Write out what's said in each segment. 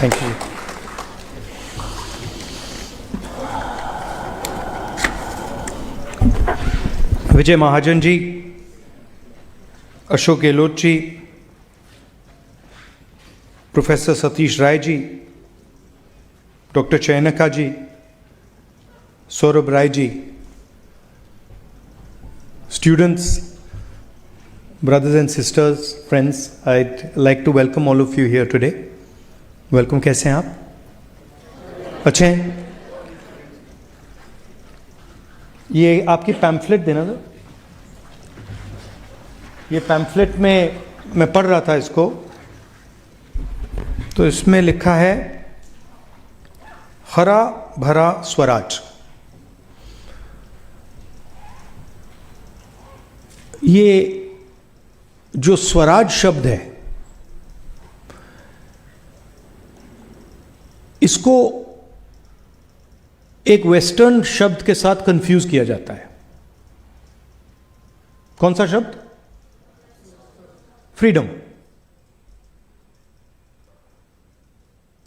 Thank you. Vijay Mahajan ji, Ashok Gehlot ji, professor Satish Rai ji, doctor Chayanika ji, Saurabh Rai ji, students, brothers and sisters, friends, I'd like to welcome all of you here today. Welcome, कैसे हैं आप? अच्छे हैं? ये आपकी पैम्फलेट देना था। ये पैम्फलेट में मैं पढ़ रहा था इसको, तो इसमें लिखा है हरा भरा स्वराज। ये जो स्वराज शब्द है, इसको एक वेस्टर्न शब्द के साथ कंफ्यूज किया जाता है। कौन सा शब्द? फ्रीडम।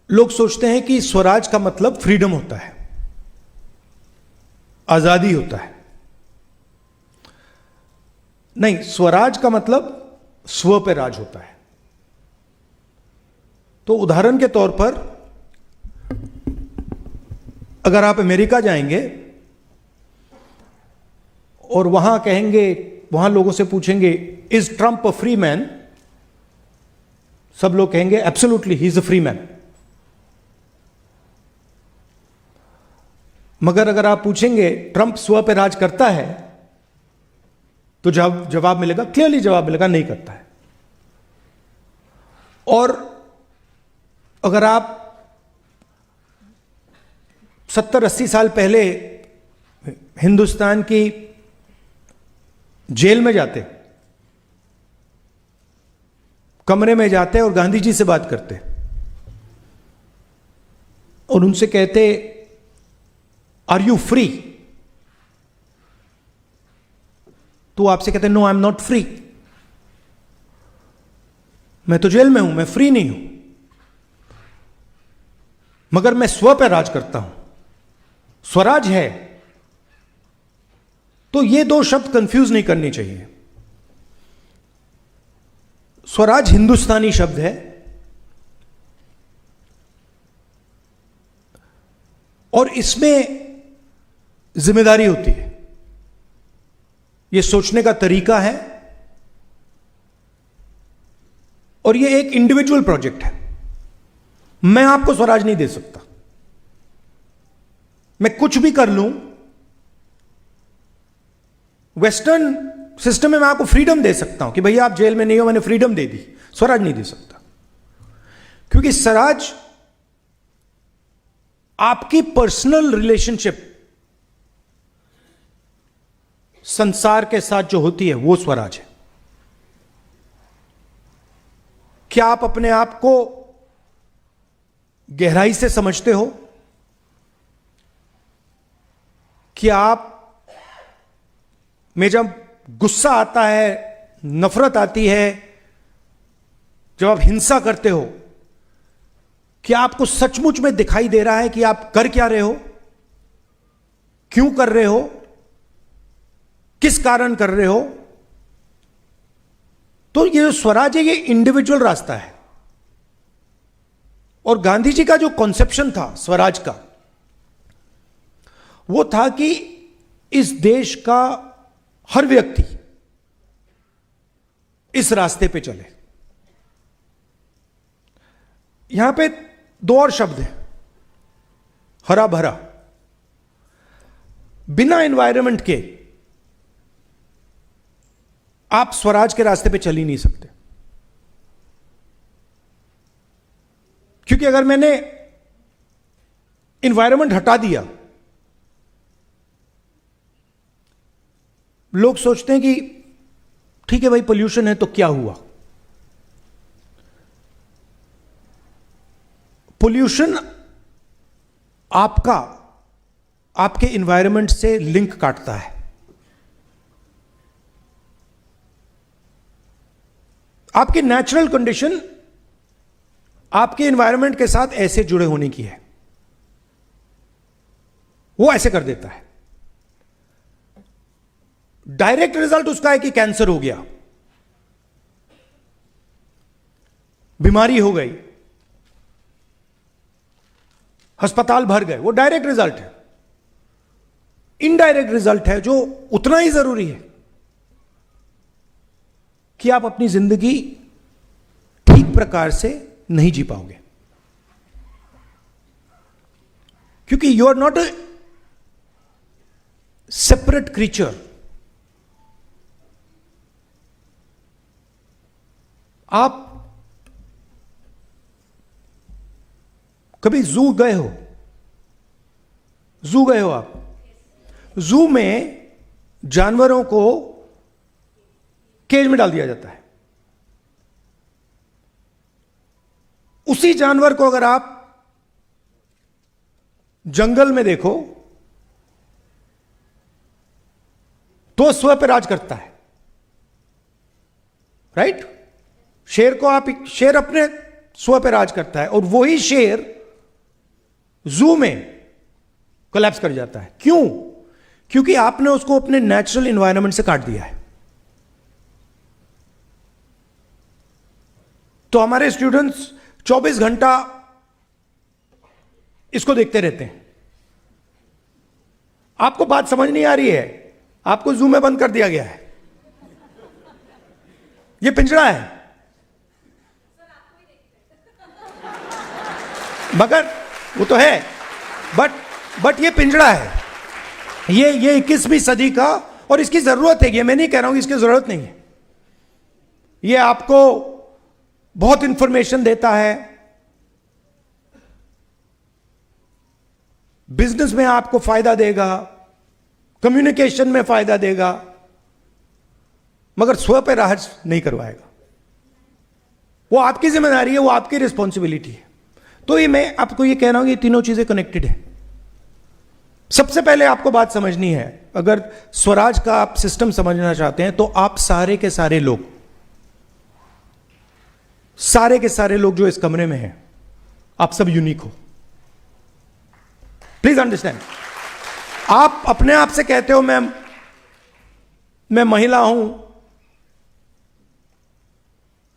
लोग सोचते हैं कि स्वराज का मतलब फ्रीडम होता है, आजादी होता है। नहीं, स्वराज का मतलब स्व पे राज होता है। तो उदाहरण के तौर पर अगर आप अमेरिका जाएंगे और वहां कहेंगे, वहां लोगों से पूछेंगे is Trump a free man, सब लोग कहेंगे absolutely he is a free man. मगर अगर आप पूछेंगे ट्रंप स्व पे राज करता है, तो जवाब मिलेगा, क्लियरली जवाब मिलेगा, नहीं करता है। और अगर आप 70-80 साल पहले हिंदुस्तान की जेल में जाते, कमरे में जाते और गांधी जी से बात करते और उनसे कहते आर यू फ्री, तो आपसे कहते no I am not free, मैं तो जेल में हूं, मैं फ्री नहीं हूं, मगर मैं स्व पर राज करता हूं, स्वराज है। तो ये दो शब्द कंफ्यूज नहीं करनी चाहिए। स्वराज हिंदुस्तानी शब्द है और इसमें जिम्मेदारी होती है, यह सोचने का तरीका है, और यह एक इंडिविजुअल प्रोजेक्ट है। मैं आपको स्वराज नहीं दे सकता, मैं कुछ भी कर लूं। वेस्टर्न सिस्टम में मैं आपको फ्रीडम दे सकता हूं कि भैया आप जेल में नहीं हो, मैंने फ्रीडम दे दी, स्वराज नहीं दे सकता। क्योंकि स्वराज आपकी पर्सनल रिलेशनशिप संसार के साथ जो होती है, वो स्वराज है। क्या आप अपने आप को गहराई से समझते हो? क्या आप में जब गुस्सा आता है, नफरत आती है, जब आप हिंसा करते हो, क्या आपको सचमुच में दिखाई दे रहा है कि आप कर क्या रहे हो, क्यों कर रहे हो, किस कारण कर रहे हो? तो ये जो स्वराज है, ये इंडिविजुअल रास्ता है। और गांधी जी का जो कॉन्सेप्शन था स्वराज का, वो था कि इस देश का हर व्यक्ति इस रास्ते पे चले। यहां पे दो और शब्द हैं, हरा भरा। बिना एनवायरनमेंट के आप स्वराज के रास्ते पे चल ही नहीं सकते। क्योंकि अगर मैंने एनवायरनमेंट हटा दिया, लोग सोचते हैं कि ठीक है भाई पोल्यूशन है तो क्या हुआ। पोल्यूशन आपके एनवायरनमेंट से लिंक काटता है। आपकी नेचुरल कंडीशन आपके एनवायरनमेंट के साथ ऐसे जुड़े होने की है, वो ऐसे कर देता है। डायरेक्ट रिजल्ट उसका है कि कैंसर हो गया, बीमारी हो गई, अस्पताल भर गए, वो डायरेक्ट रिजल्ट है। इनडायरेक्ट रिजल्ट है जो उतना ही जरूरी है कि आप अपनी जिंदगी ठीक प्रकार से नहीं जी पाओगे, क्योंकि you are not a separate creature. आप कभी जू गए हो? जू गए हो आप? जू में जानवरों को केज में डाल दिया जाता है। उसी जानवर को अगर आप जंगल में देखो तो स्व पे राज करता है, राइट? शेर को आप, शेर अपने स्व पे राज करता है, और वही शेर जू में कोलैप्स कर जाता है। क्यों? क्योंकि आपने उसको अपने नेचुरल एनवायरनमेंट से काट दिया है। तो हमारे स्टूडेंट्स 24 घंटा इसको देखते रहते हैं। आपको बात समझ नहीं आ रही है, आपको जू में बंद कर दिया गया है। ये पिंजरा है, मगर वो तो है, बट ये पिंजरा है। ये 21वीं सदी का, और इसकी जरूरत है। ये मैं नहीं कह रहा हूं कि इसकी जरूरत नहीं है। ये आपको बहुत इंफॉर्मेशन देता है, बिजनेस में आपको फायदा देगा, कम्युनिकेशन में फायदा देगा, मगर स्व पे राज नहीं करवाएगा। वो आपकी जिम्मेदारी है, वो आपकी रिस्पॉन्सिबिलिटी है। तो ये मैं आपको ये कह रहा हूं कि ये तीनों चीजें कनेक्टेड है। सबसे पहले आपको बात समझनी है, अगर स्वराज का आप सिस्टम समझना चाहते हैं तो आप सारे के सारे लोग जो इस कमरे में हैं, आप सब यूनिक हो। Please understand. आप अपने आप से कहते हो मैं महिला हूं,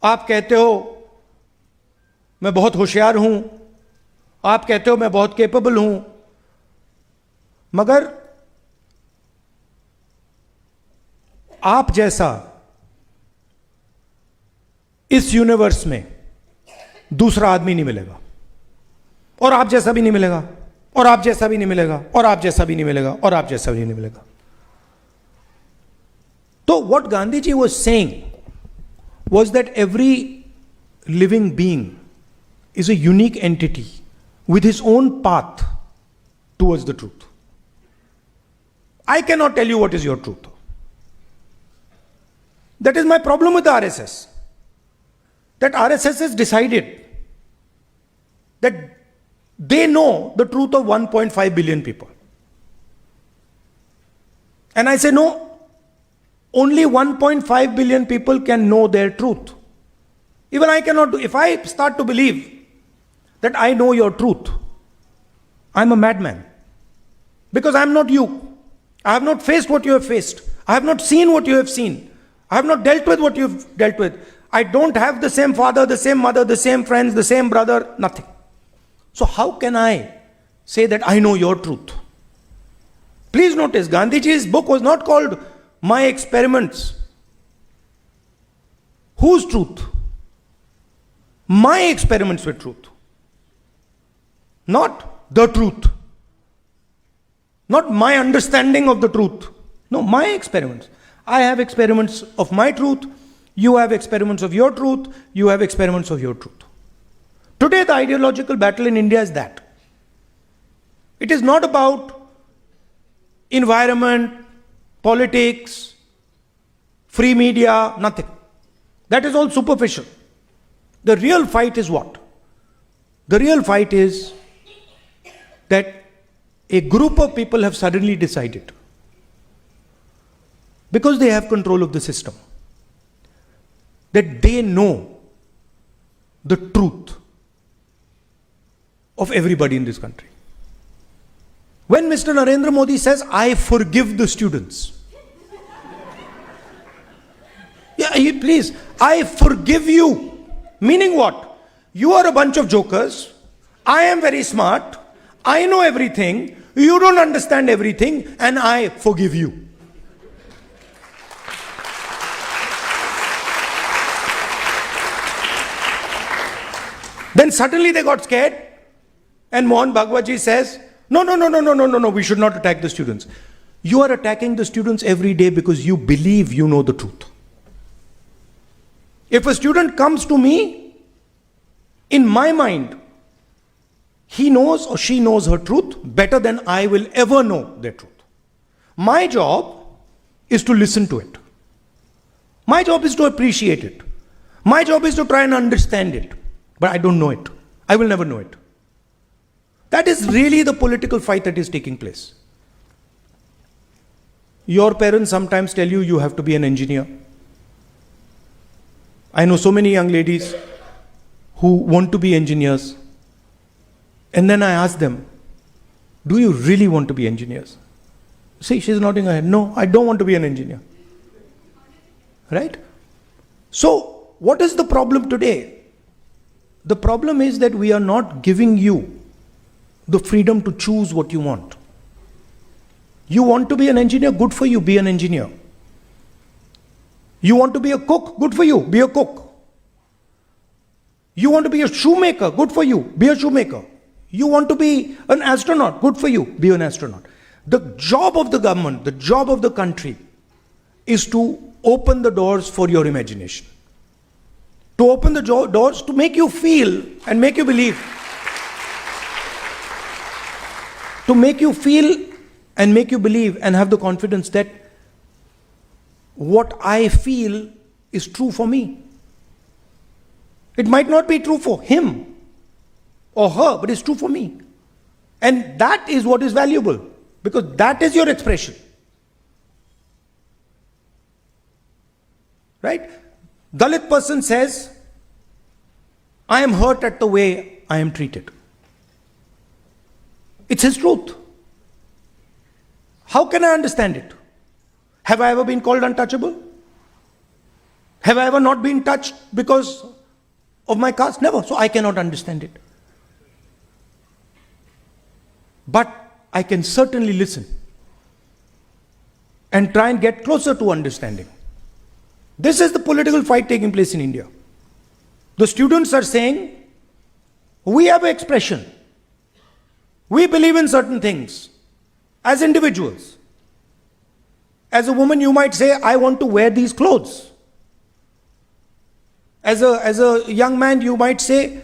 आप कहते हो मैं बहुत होशियार हूं, आप कहते हो मैं बहुत कैपेबल हूं, मगर आप जैसा इस यूनिवर्स में दूसरा आदमी नहीं मिलेगा, और आप जैसा भी नहीं मिलेगा, और आप जैसा भी नहीं मिलेगा, और आप जैसा भी नहीं मिलेगा, और आप जैसा भी नहीं मिलेगा। तो what Gandhi ji was saying was that every living being is a unique entity with his own path towards the truth. I cannot tell you what is your truth. That is my problem with the RSS. That RSS has decided that they know the truth of 1.5 billion people. And I say no, only 1.5 billion people can know their truth. Even I cannot do. If I start to believe that I know your truth, I'm a madman. Because I'm not you. I have not faced what you have faced. I have not seen what you have seen. I have not dealt with what you have dealt with. I don't have the same father, the same mother, the same friends, the same brother, nothing. So how can I say that I know your truth? Please notice, Gandhiji's book was not called My Experiments. Whose truth? My experiments with truth. Not the truth. Not my understanding of the truth. No, my experiments. I have experiments of my truth. You have experiments of your truth. You have experiments of your truth. Today, the ideological battle in India is that. It is not about environment, politics, free media, nothing. That is all superficial. The real fight is what? The real fight is that a group of people have suddenly decided, because they have control of the system, that they know the truth of everybody in this country. When Mr. Narendra Modi says, I forgive the students. Yeah, please, I forgive you. Meaning what? You are a bunch of jokers. I am very smart. I know everything. You don't understand everything, and I forgive you. Then suddenly they got scared, and Mohan Bhagwat says, no, we should not attack the students. You are attacking the students every day because you believe you know the truth. If a student comes to me, in my mind, he knows or she knows her truth better than I will ever know their truth. My job is to listen to it. My job is to appreciate it. My job is to try and understand it. But I don't know it. I will never know it. That is really the political fight that is taking place. Your parents sometimes tell you you have to be an engineer. I know so many young ladies who want to be engineers. And then I ask them, do you really want to be engineers? See, she's nodding her head. No, I don't want to be an engineer. Right? So, what is the problem today? The problem is that we are not giving you the freedom to choose what you want. You want to be an engineer? Good for you, be an engineer. You want to be a cook? Good for you, be a cook. You want to be a shoemaker? Good for you, be a shoemaker. You want to be an astronaut? Good for you, be an astronaut. The job of the government, the job of the country is to open the doors for your imagination. To open the doors to make you feel and make you believe. To make you feel and make you believe and have the confidence that what I feel is true for me. It might not be true for him or her, but it's true for me. And that is what is valuable, because that is your expression. Right? Dalit person says, I am hurt at the way I am treated. It's his truth. How can I understand it? Have I ever been called untouchable? Have I ever not been touched because of my caste? Never. So I cannot understand it. But I can certainly listen and try and get closer to understanding. This is the political fight taking place in India. The students are saying, we have an expression. We believe in certain things as individuals. As a woman, you might say, I want to wear these clothes. As a young man, you might say,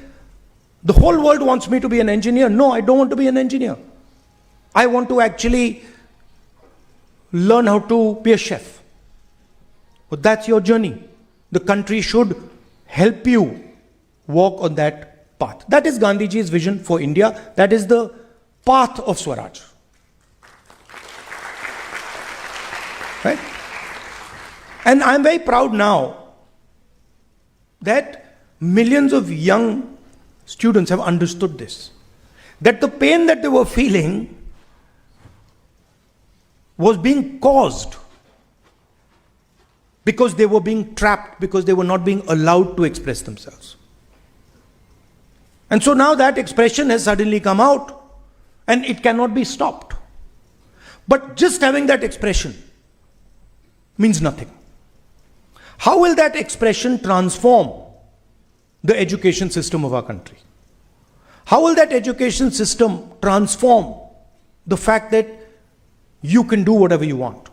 the whole world wants me to be an engineer. No, I don't want to be an engineer. I want to actually learn how to be a chef. But that's your journey. The country should help you walk on that path. That is Gandhiji's vision for India. That is the path of Swaraj. Right? And I'm very proud now that millions of young students have understood this. That the pain that they were feeling was being caused because they were being trapped, because they were not being allowed to express themselves. And so now that expression has suddenly come out and it cannot be stopped. But just having that expression means nothing. How will that expression transform the education system of our country? How will that education system transform the fact that you can do whatever you want?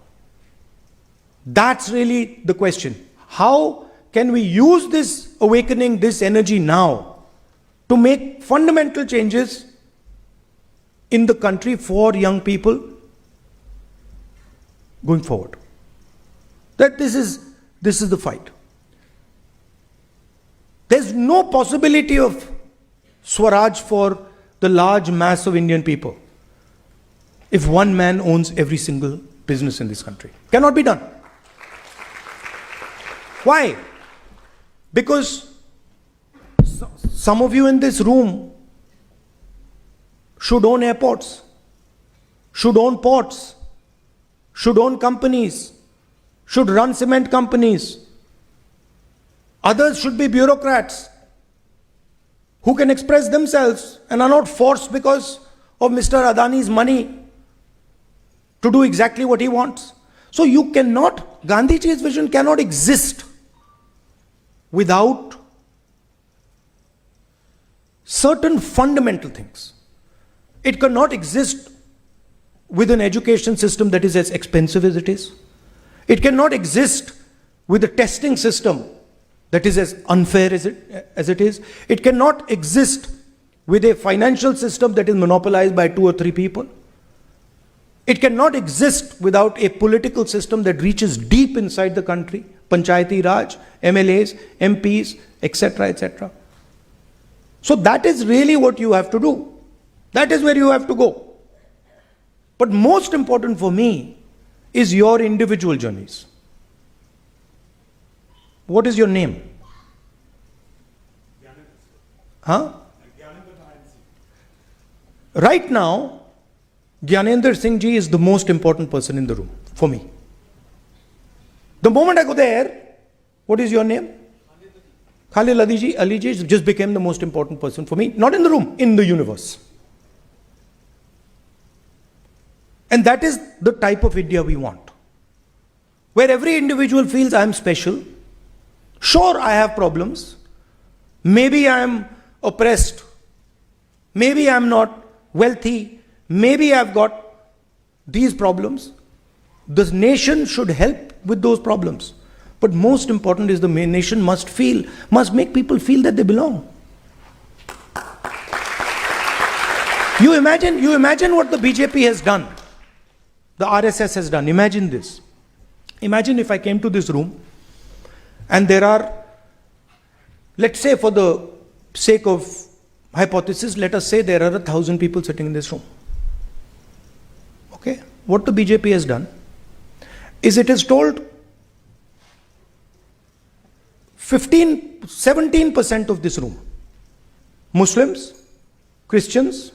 That's really the question. How can we use this awakening, this energy now to make fundamental changes in the country for young people going forward? That this is the fight. There's no possibility of Swaraj for the large mass of Indian people if one man owns every single business in this country. Cannot be done. Why? Because some of you in this room should own airports, should own ports, should own companies, should run cement companies. Others should be bureaucrats who can express themselves and are not forced because of Mr. Adani's money to do exactly what he wants. So you cannot, Gandhiji's vision cannot exist without certain fundamental things. It cannot exist with an education system that is as expensive as it is. It cannot exist with a testing system that is as unfair as it is. It cannot exist with a financial system that is monopolized by 2 or 3 people. It cannot exist without a political system that reaches deep inside the country, Panchayati Raj, MLAs, MPs, etc., etc. So that is really what you have to do. That is where you have to go. But most important for me is your individual journeys. What is your name? Huh? Right now, Gyanendra Singh ji is the most important person in the room for me. The moment I go there, what is your name? Khalil Ali ji just became the most important person for me, not in the room, in the universe. And that is the type of India we want, where every individual feels I am special. Sure, I have problems. Maybe I am oppressed. Maybe I am not wealthy. Maybe I've got these problems. The nation should help with those problems. But most important is the nation must make people feel that they belong. You imagine what the BJP has done, the RSS has done. Imagine this. Imagine if I came to this room and there are, let's say for the sake of hypothesis, let us say there are 1,000 people sitting in this room. Okay? What the BJP has done is it has told 17% of this room, Muslims, Christians,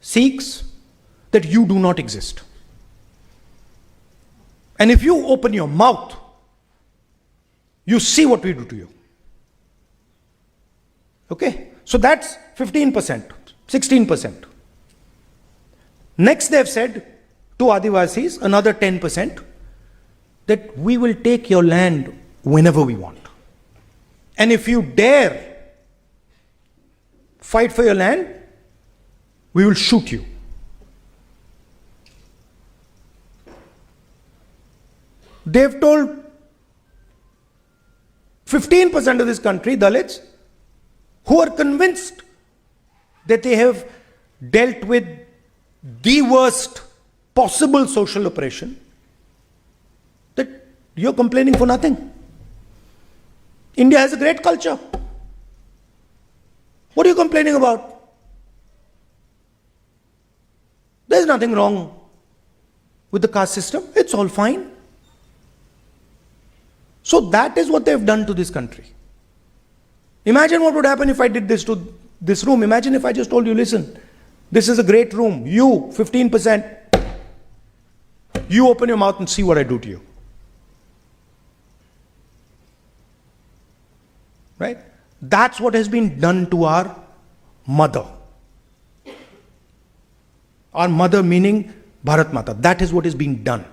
Sikhs, that you do not exist. And if you open your mouth, you see what we do to you. Okay? So that's 15%, 16%. Next they have said to Adivasis, another 10%, that we will take your land whenever we want. And if you dare fight for your land, we will shoot you. They've told 15% of this country, Dalits, who are convinced that they have dealt with the worst possible social oppression, that you're complaining for nothing. India has a great culture. What are you complaining about? There's nothing wrong with the caste system. It's all fine. So that is what they've done to this country. Imagine what would happen if I did this to this room. Imagine if I just told you, listen, this is a great room. You, 15%, you open your mouth and see what I do to you. Right? That's what has been done to our mother. Our mother meaning Bharat Mata. That is what is being done.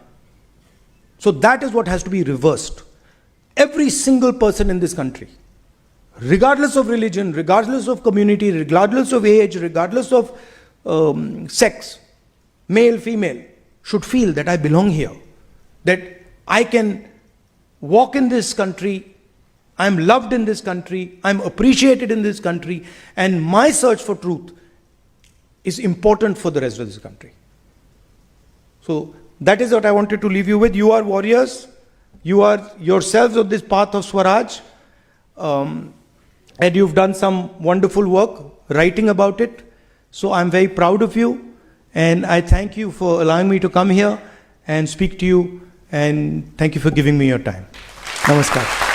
So that is what has to be reversed. Every single person in this country, regardless of religion, regardless of community, regardless of age, regardless of sex, male, female, should feel that I belong here, that I can walk in this country, I'm loved in this country, I'm appreciated in this country, and my search for truth is important for the rest of this country. So that is what I wanted to leave you with. You are warriors. You are yourselves on this path of Swaraj. And you've done some wonderful work writing about it. So I'm very proud of you. And I thank you for allowing me to come here and speak to you. And thank you for giving me your time. Namaskar.